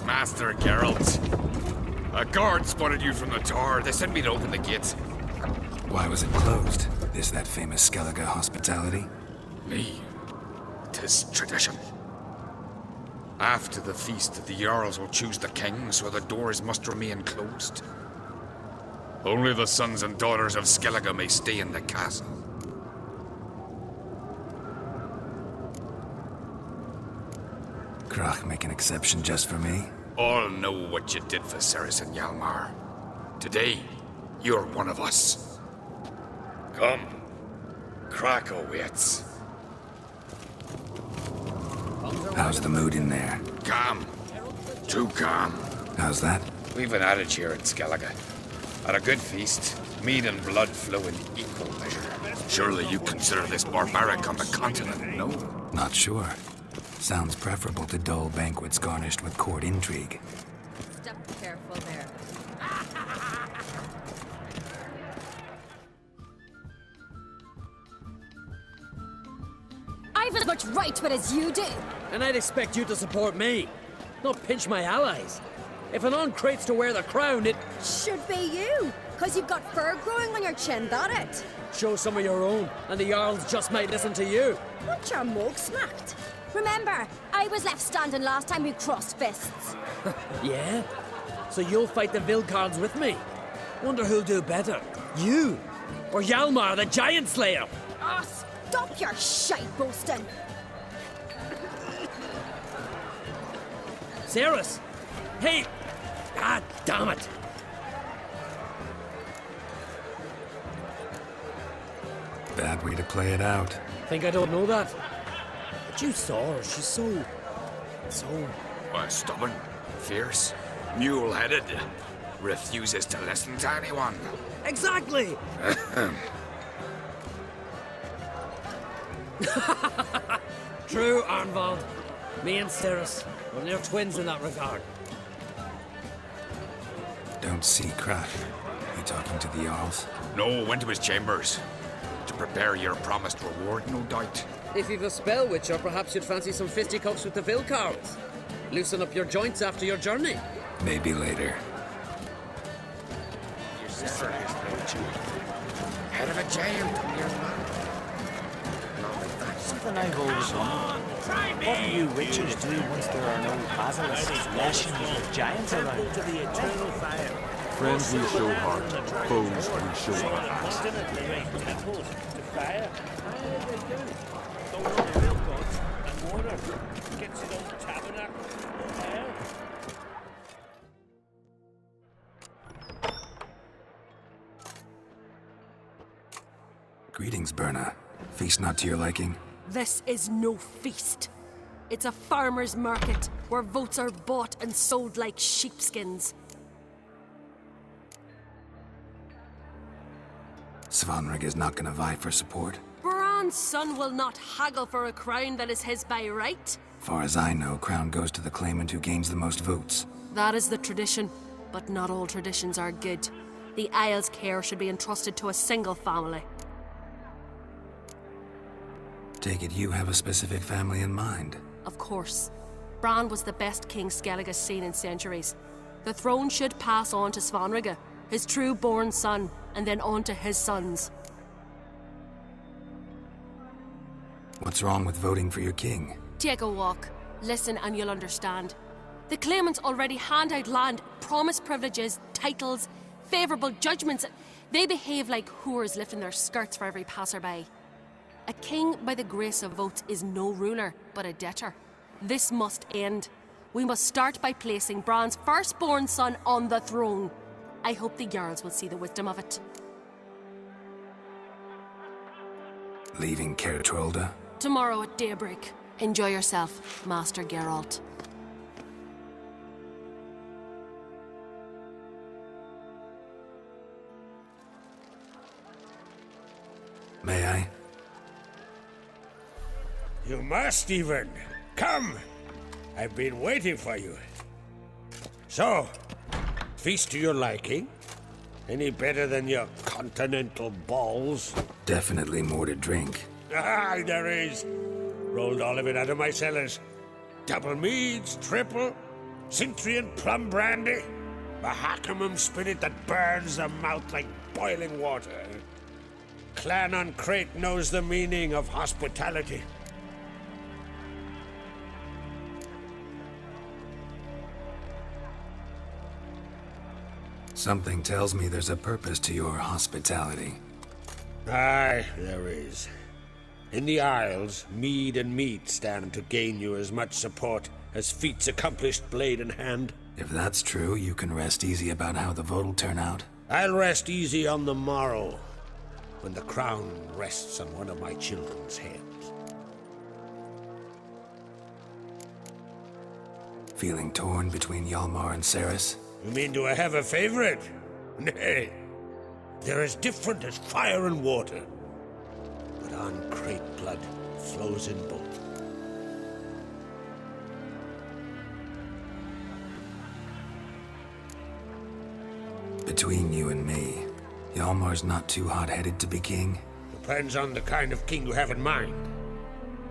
Master Geralt. A guard spotted you from the tower. They sent me to open the gates. Why was it closed? Is that famous Skellige hospitality? Me. 'Tis tradition. After the feast, the Jarls will choose the king, so the doors must remain closed. Only the sons and daughters of Skellige may stay in the castle. Crach make an exception just for me? All know what you did for Cerys and Hjalmar. Today, you're one of us. Come. Crach waits. How's the mood in there? Calm. Too calm. How's that? We've an adage here in Skellige. At a good feast, mead and blood flow in equal measure. Surely you consider this barbaric on the continent, no? Not sure. Sounds preferable to dull banquets garnished with court intrigue. Step careful there. I've as much right to it as you do. And I'd expect you to support me, not pinch my allies. If an on-crate's to wear the crown, it... Should be you, because you've got fur growing on your chin, that it? Show some of your own, and the Jarls just might listen to you. Want your mug smacked? Remember, I was left standing last time we crossed fists. Yeah? So you'll fight the Vilcards with me? Wonder who'll do better, you or Hjalmar the Giant Slayer? Ah, stop your shite boasting. Cerys! Hey! Ah, damn it! Bad way to play it out. Think I don't know that? But you saw her, she's so... Stubborn, fierce, mule-headed. Refuses to listen to anyone. Exactly! True, Arnvald. Me and Cerys, we're near twins in that regard. Don't see Crach. You talking to the Jarls? No, went to his chambers. To prepare your promised reward, no doubt. If you've a spell witcher, perhaps you'd fancy some fisticuffs with the Vilcards. Loosen up your joints after your journey. Maybe later. Your sister has no you. Head of a giant on your man. Something I've always wondered. What do you witchers do once there are no basilisks, lashings, or giants around? To the eternal fire. Friends we show heart, foes we show our axe. Greetings, Birna. Feast not to your liking? This is no feast. It's a farmer's market where votes are bought and sold like sheepskins. Svanrig is not gonna vie for support? Bran's son will not haggle for a crown that is his by right. Far as I know, crown goes to the claimant who gains the most votes. That is the tradition, but not all traditions are good. The Isle's care should be entrusted to a single family. Take it you have a specific family in mind? Of course. Bran was the best king Skellige's seen in centuries. The throne should pass on to Svanrige, his true-born son, and then on to his sons. What's wrong with voting for your king? Take a walk. Listen and you'll understand. The claimants already hand out land, promise privileges, titles, favourable judgments. They behave like whores lifting their skirts for every passerby. A king by the grace of votes is no ruler, but a debtor. This must end. We must start by placing Bran's firstborn son on the throne. I hope the Jarls will see the wisdom of it. Leaving Caer Trolde? Tomorrow at daybreak. Enjoy yourself, Master Geralt. May I? You must even. Come! I've been waiting for you. So, feast to your liking? Any better than your continental balls? Definitely more to drink. Ah, there is. Rolled all of it out of my cellars. Double meads, triple. Cintrian plum brandy? Mahakimum spirit that burns the mouth like boiling water. Clan on Crate knows the meaning of hospitality. Something tells me there's a purpose to your hospitality. Aye, there is. In the Isles, mead and meat stand to gain you as much support as feats accomplished blade in hand. If that's true, you can rest easy about how the vote'll turn out. I'll rest easy on the morrow, when the crown rests on one of my children's heads. Feeling torn between Hjalmar and Cerys? You mean, do I have a favorite? Nay. They're as different as fire and water. But on Crate blood flows in both. Between you and me, Hjalmar's not too hot-headed to be king? Depends on the kind of king you have in mind.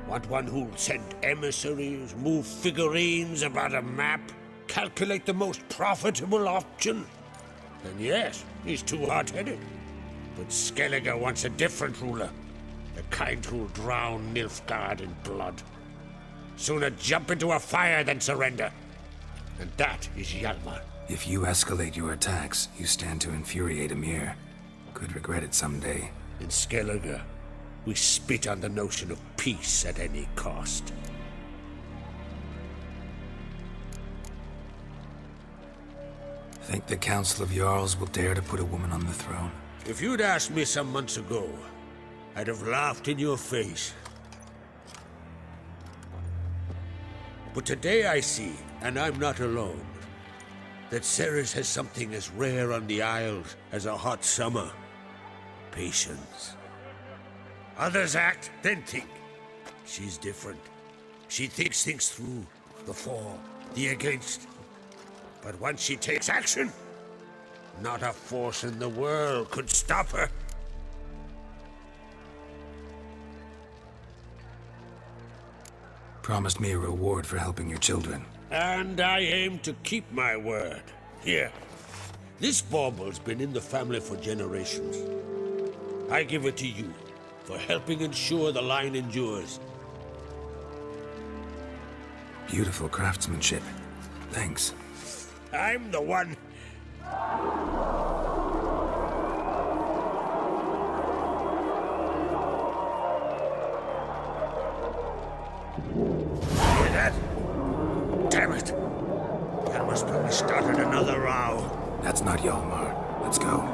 Want one who'll send emissaries, move figurines about a map, calculate the most profitable option? Then yes, he's too hot-headed. But Skellige wants a different ruler. The kind who'll drown Nilfgaard in blood. Sooner jump into a fire than surrender. And that is Hjalmar. If you escalate your attacks, you stand to infuriate Emhyr. Could regret it someday. In Skellige, we spit on the notion of peace at any cost. Think the Council of Jarls will dare to put a woman on the throne? If you'd asked me some months ago, I'd have laughed in your face. But today I see, and I'm not alone, that Cerys has something as rare on the Isles as a hot summer. Patience. Others act, then think. She's different. She thinks things through, the for, the against. But once she takes action, not a force in the world could stop her. Promised me a reward for helping your children. And I aim to keep my word. Here. This bauble's been in the family for generations. I give it to you for helping ensure the line endures. Beautiful craftsmanship. Thanks. I'm the one. Hear that? Damn it! Hjalmar's probably started another row. That's not Hjalmar. Let's go.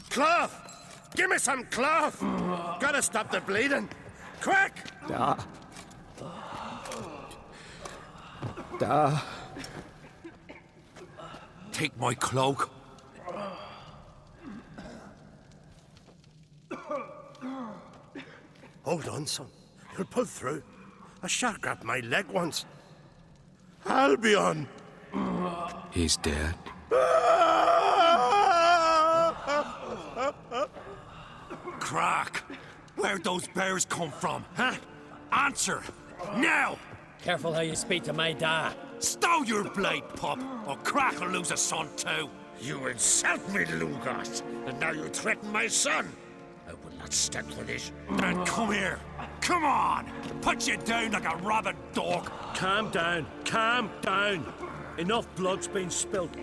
Cloth! Give me some cloth! Gotta stop the bleeding! Quick! Take my cloak. Hold on, son. You'll pull through. A shark grabbed my leg once. Albion! He's dead. Crack! Where'd those bears come from, huh? Answer! Now! Careful how you speak to my dad. Stow your blade, pup, or Crack will lose a son too. You insult me, Lugos, and now you threaten my son. I will not stand for this. Then come here. Come on! Put you down like a rabid dog. Calm down. Calm down. Enough blood's been spilt.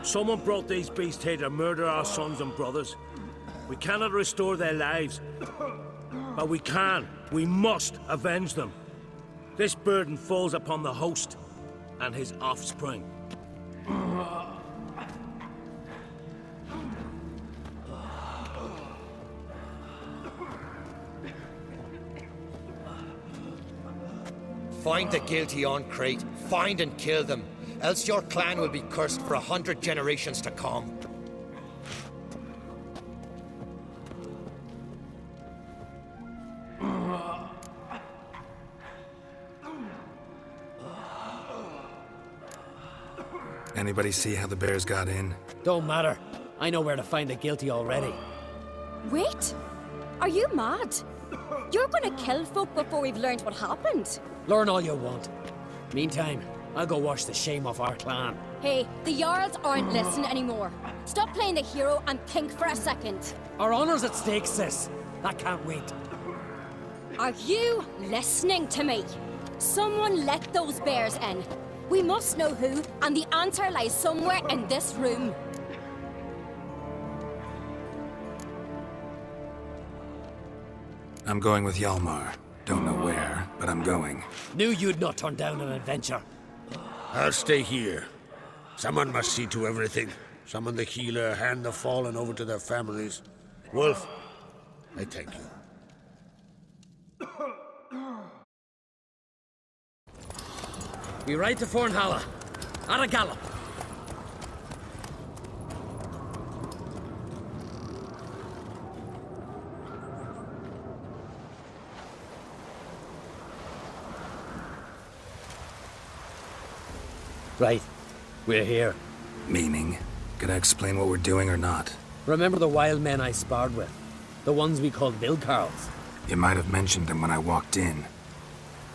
Someone brought these beasts here to murder our sons and brothers. We cannot restore their lives. But we can. We must avenge them. This burden falls upon the host and his offspring. Find the guilty on Crate. Find and kill them. Else your clan will be cursed for 100 generations to come. Anybody see how the bears got in? Don't matter. I know where to find the guilty already. Wait! Are you mad? You're gonna kill folk before we've learned what happened. Learn all you want. Meantime, I'll go wash the shame off our clan. Hey, the Jarls aren't listening anymore. Stop playing the hero and think for a second. Our honor's at stake, sis. That can't wait. Are you listening to me? Someone let those bears in. We must know who, and the answer lies somewhere in this room. I'm going with Hjalmar. Don't know where, but I'm going. Knew you'd not turn down an adventure. I'll stay here. Someone must see to everything. Summon the healer, hand the fallen over to their families. Wolf, I thank you. We ride to Fornhalla. At a gallop. Right. We're here. Meaning? Gonna explain what we're doing or not? Remember the wild men I sparred with? The ones we called Vilcarls? You might have mentioned them when I walked in.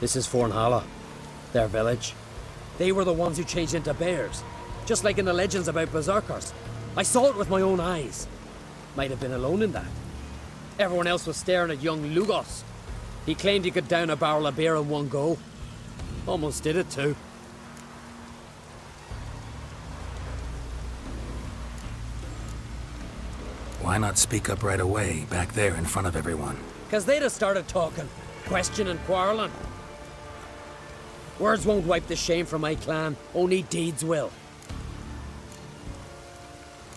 This is Fornhalla. Their village. They were the ones who changed into bears. Just like in the legends about berserkers. I saw it with my own eyes. Might have been alone in that. Everyone else was staring at young Lugos. He claimed he could down a barrel of beer in one go. Almost did it too. Why not speak up right away, back there in front of everyone? 'Cause they'd have started talking, questioning, quarreling. Words won't wipe the shame from my clan, only deeds will.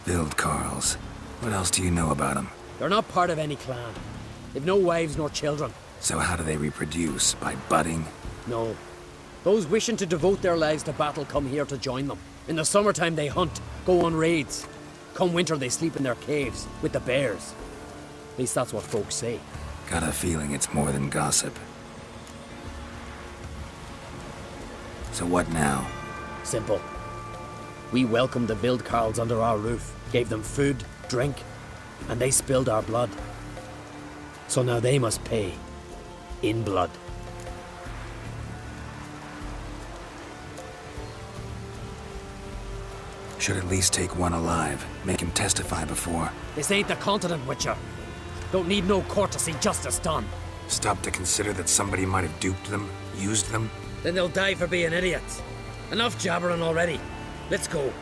Vilcarls. What else do you know about them? They're not part of any clan. They've no wives nor children. So how do they reproduce? By budding? No. Those wishing to devote their lives to battle come here to join them. In the summertime they hunt, go on raids. Come winter they sleep in their caves, with the bears. At least that's what folks say. Got a feeling it's more than gossip. So what now? Simple. We welcomed the Vilcarls under our roof, gave them food, drink, and they spilled our blood. So now they must pay. In blood. Should at least take one alive. Make him testify before. This ain't the continent, Witcher. Don't need no courtesy, justice done. Stop to consider that somebody might have duped them, used them. Then they'll die for being idiots. Enough jabbering already. Let's go.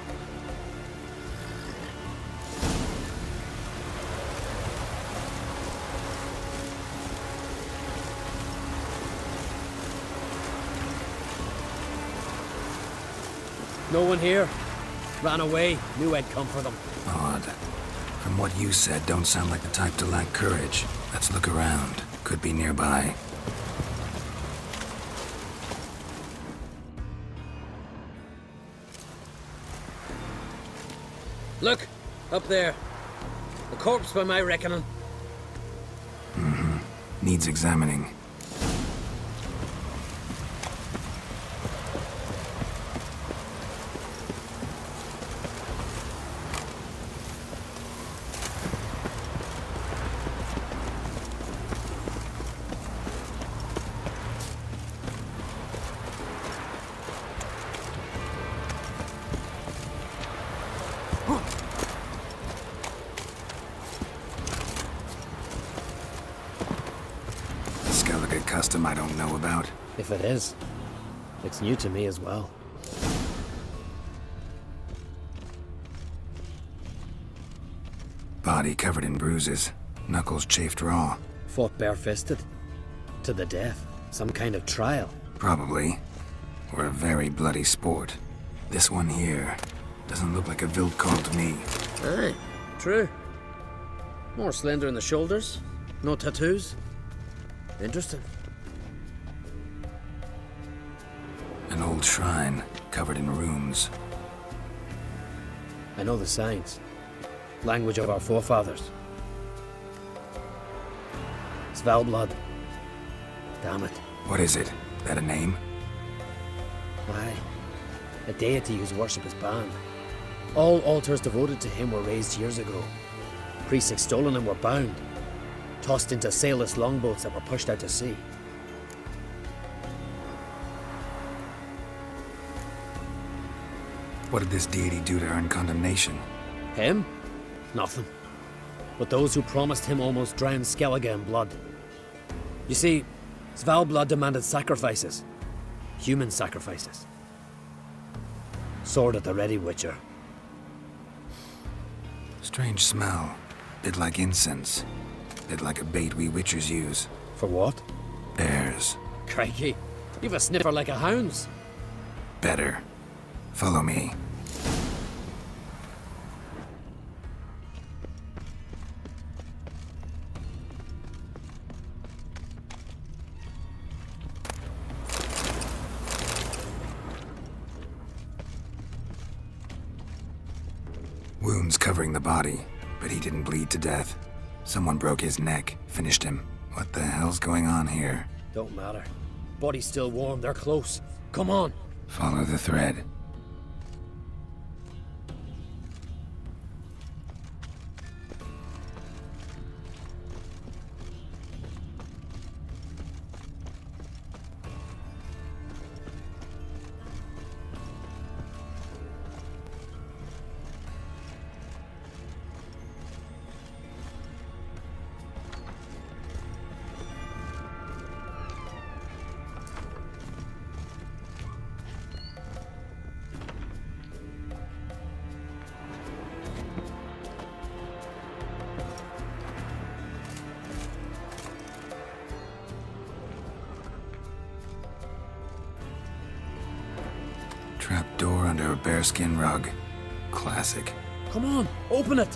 No one here? Ran away, knew I'd come for them. Odd. From what you said, don't sound like the type to lack courage. Let's look around. Could be nearby. Look, up there. A corpse by my reckoning. Needs examining. sport. If it is, it's new to me as well. Body covered in bruises, knuckles chafed raw. Fought barefisted. To the death. Some kind of trial. Probably. Or a very bloody sport. This one here doesn't look like a Vilcall to me. Aye, true. More slender in the shoulders. No tattoos. Interesting. An old shrine covered in runes. I know the signs. Language of our forefathers. Svalblood. Damn it. What is it? That a name? Aye. A deity whose worship is banned. All altars devoted to him were raised years ago. Priests extolling him were bound. Tossed into sailless longboats that were pushed out to sea. What did this deity do to earn condemnation? Him? Nothing. But those who promised him almost drowned Skellige in blood. You see, Svalblood demanded sacrifices. Human sacrifices. Sword at the ready, Witcher. Strange smell. Bit like incense. Bit like a bait we Witchers use. For what? Bears. Crikey, you've a sniffer like a hound's. Better. Follow me. Wounds covering the body, but he didn't bleed to death. Someone broke his neck, finished him. What the hell's going on here? Don't matter. Body's still warm, they're close. Come on. Follow the thread. Trapdoor under a bearskin rug. Classic. Come on, open it.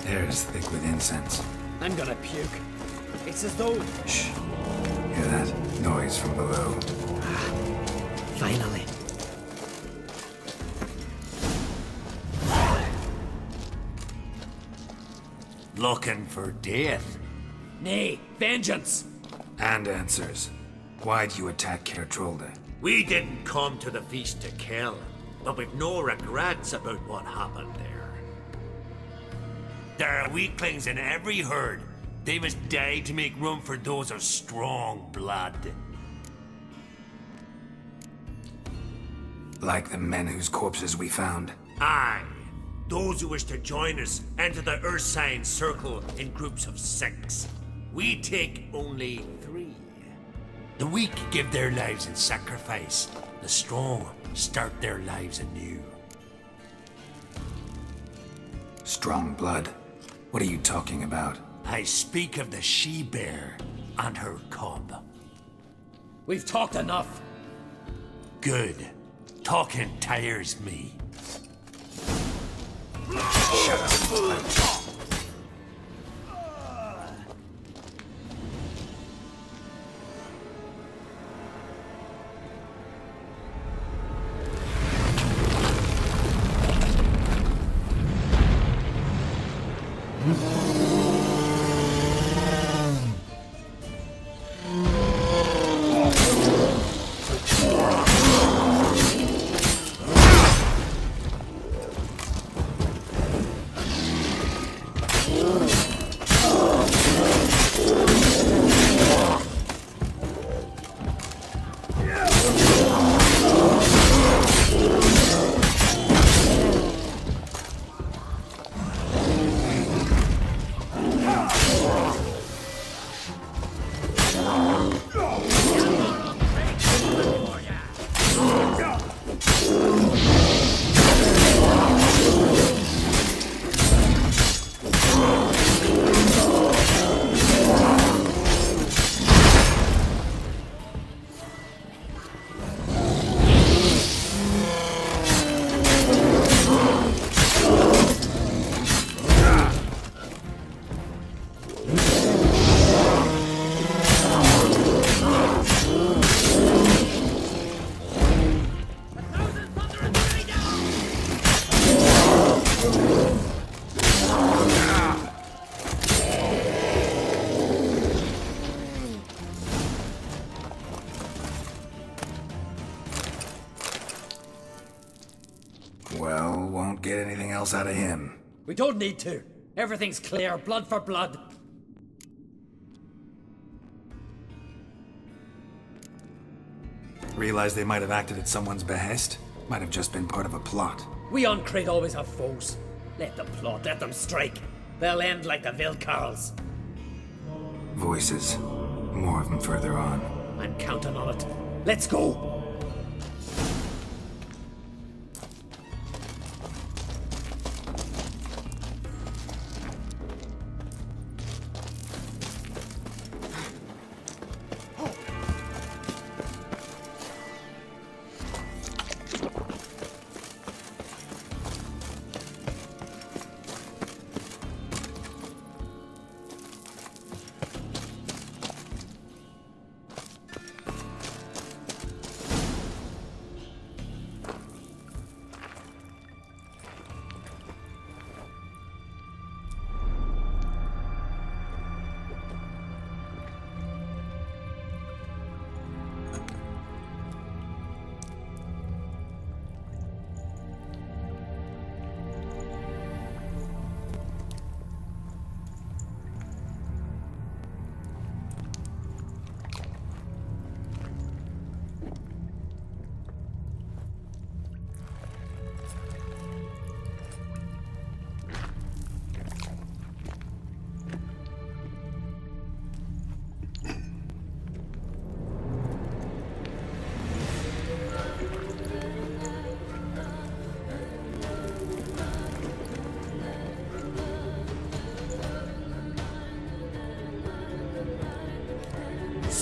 Air's thick with incense. I'm gonna puke. It's as though... Shh. Hear that? Noise from below. Finally. Looking for death? Nay, vengeance! And answers. Why'd you attack Caer Trolde? We didn't come to the feast to kill, but we've no regrets about what happened there. There are weaklings in every herd. They must die to make room for those of strong blood. Like the men whose corpses we found. Aye. Those who wish to join us enter the Ursine Circle in groups of 6. We take only 3. The weak give their lives in sacrifice. The strong start their lives anew. Strong blood? What are you talking about? I speak of the she-bear and her cub. We've talked enough. Good. Talking tires me. Shut up. Won't get anything else out of him. We don't need to. Everything's clear, blood for blood. Realize they might have acted at someone's behest? Might have just been part of a plot. We on Crete always have foes. Let them plot, let them strike. They'll end like the Vilcarls. Voices. More of them further on. I'm counting on it. Let's go!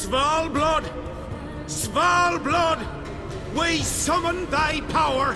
Svalblood! Svalblood! We summon thy power!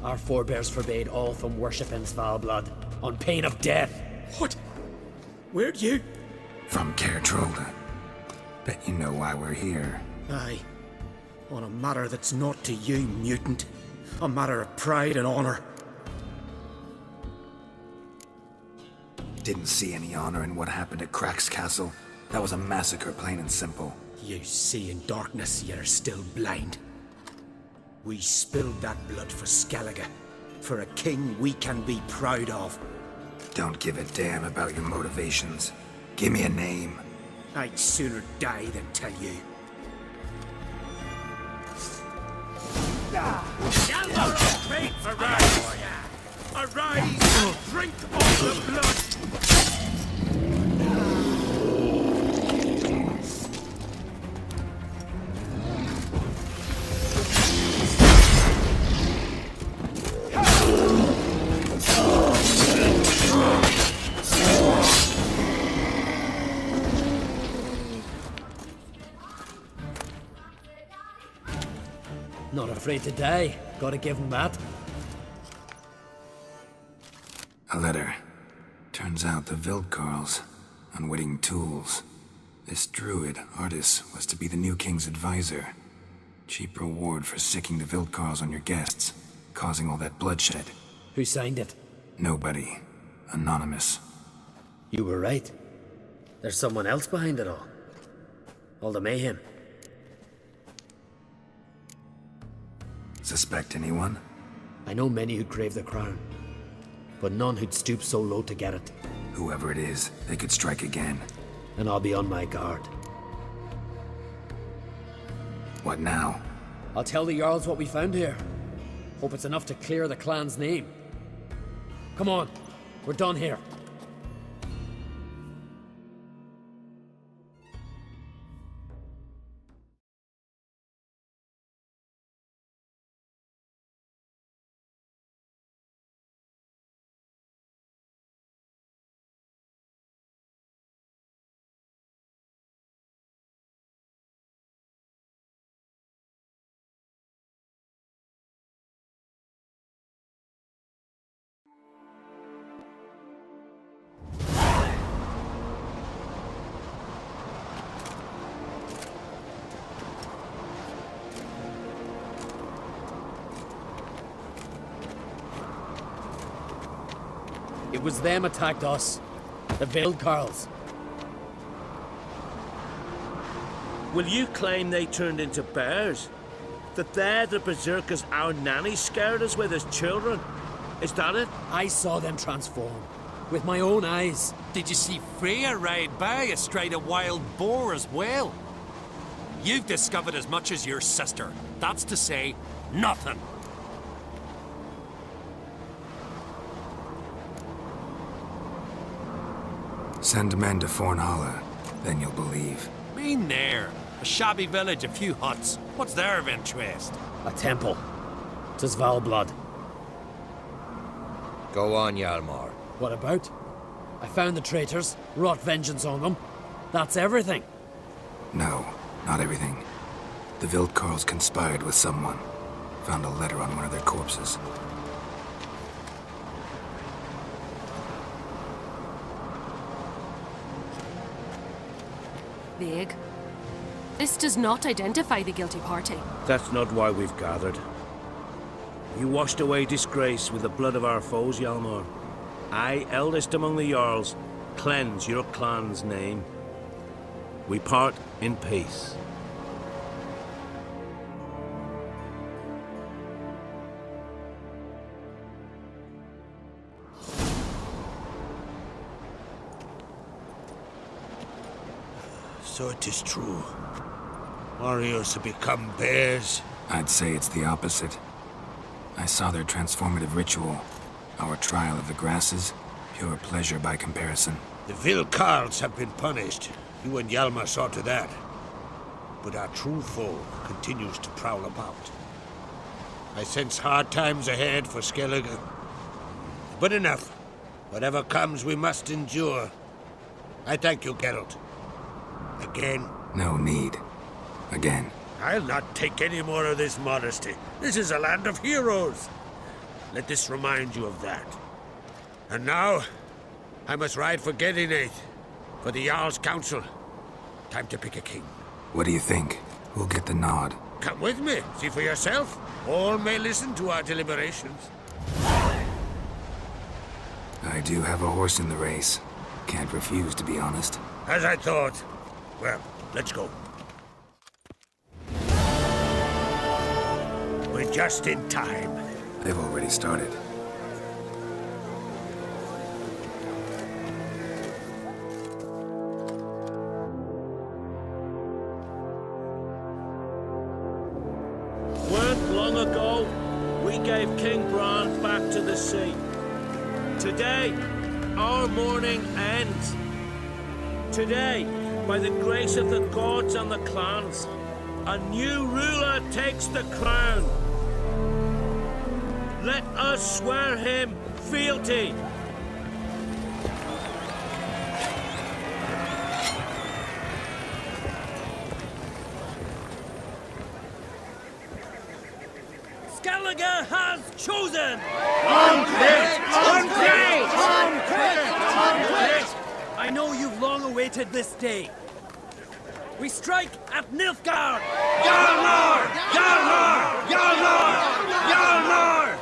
Our forebears forbade all from worship in Svalblood, on pain of death. What? Where'd you? From Caer Trolda. Bet you know why we're here. Aye. On a matter that's not to you, mutant. A matter of pride and honor. Didn't see any honor in what happened at Crack's castle. That was a massacre, plain and simple. You see in darkness, you're still blind. We spilled that blood for Skellige, for a king we can be proud of. Don't give a damn about your motivations. Give me a name. I'd sooner die than tell you. Arise! Arise and drink all the blood! Not afraid to die. Gotta give him that. A letter. Turns out the Vilcarls. Unwitting tools. This druid, Artis, was to be the new king's advisor. Cheap reward for sicking the Wildkarls on your guests, causing all that bloodshed. Who signed it? Nobody. Anonymous. You were right. There's someone else behind it all. All the mayhem. Suspect anyone? I know many who'd crave the crown, but none who'd stoop so low to get it. Whoever it is, they could strike again. And I'll be on my guard. What now? I'll tell the Jarls what we found here. Hope it's enough to clear the clan's name. Come on, we're done here. It was them attacked us. The Wildkarls. Will you claim they turned into bears? That they're the berserkers our nanny scared us with as children? Is that it? I saw them transform. With my own eyes. Did you see Freya ride by astride a wild boar as well? You've discovered as much as your sister. That's to say, nothing. Send men to Fornhala, then you'll believe. Mean there. A shabby village, a few huts. What's their of interest? A temple. 'Tis Valblood. Go on, Hjalmar. What about? I found the traitors, wrought vengeance on them. That's everything. No, not everything. The Wildkarls conspired with someone. Found a letter on one of their corpses. Vague. This does not identify the guilty party. That's not why we've gathered. You washed away disgrace with the blood of our foes, Hjalmar. I, eldest among the Jarls, cleanse your clan's name. We part in peace. So it is true. Warriors have become bears. I'd say it's the opposite. I saw their transformative ritual. Our trial of the grasses, pure pleasure by comparison. The Wildkarls have been punished. You and Hjalmar saw to that. But our true foe continues to prowl about. I sense hard times ahead for Skellige. But enough. Whatever comes, we must endure. I thank you, Geralt. Again? No need. Again. I'll not take any more of this modesty. This is a land of heroes. Let this remind you of that. And now, I must ride for Gedinath, for the Jarl's Council. Time to pick a king. What do you think? Who'll get the nod? Come with me, see for yourself. All may listen to our deliberations. I do have a horse in the race. Can't refuse, to be honest. As I thought. Well, let's go. We're just in time. They've already started. Weren't long ago, we gave King Bran back to the sea. Today, our mourning ends. Today, by the grace of the gods and the clans, a new ruler takes the crown. Let us swear him fealty. Skellige has chosen! I know you've long awaited this day. We strike at Nilfgaard! Jarl Nord! Jarl Nord! Jarl Nord! Jarl Nord!